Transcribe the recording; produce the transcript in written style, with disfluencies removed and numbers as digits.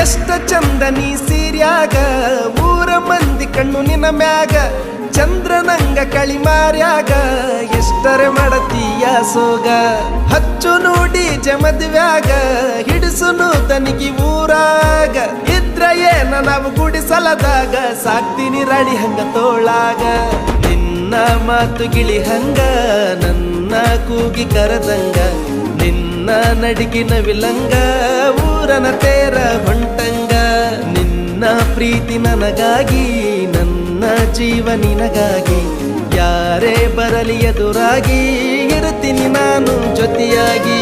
ಎಷ್ಟ ಚಂದ ನೀ ಸೀರ್ಯಾಗ ಊರ ಮಂದಿ ಕಣ್ಣು ನಿನ್ನ ಮ್ಯಾಗ ಚಂದ್ರನಂಗ ಕಳಿಮಾರ್ಯಾಗ ಎಷ್ಟರೆ ಮಾಡತೀಯ ಸೋಗ ಹಚ್ಚು ನೋಡಿ ಜಮದ್ವ್ಯಾಗ ಹಿಡಿಸುನು ತನಿಗಿ ಊರಾಗ ಇದ್ರ ಏನ ನಾವು ಗುಡಿಸಲದಾಗ ಸಾಕ್ತೀನಿ ರಾಣಿ ಹಂಗ ತೋಳಾಗ ನಿನ್ನ ಮಾತು ಗಿಳಿ ಹಂಗ ನನ್ನ ಕೂಗಿ ಕರದಂಗ ನಿನ್ನ ನಡಿಗಿನ ವಿಲಂಗ ಊರನ ತೇರ ಹೊಂಟಂಗ ನಿನ್ನ ಪ್ರೀತಿ ನನಗಾಗಿ ನನ್ನ ಜೀವ ನಿನಗಾಗಿ ಯಾರೇ ಬರಲಿ ಎದುರಾಗಿ ಇರುತ್ತೀನಿ ನಾನು ಜೊತೆಯಾಗಿ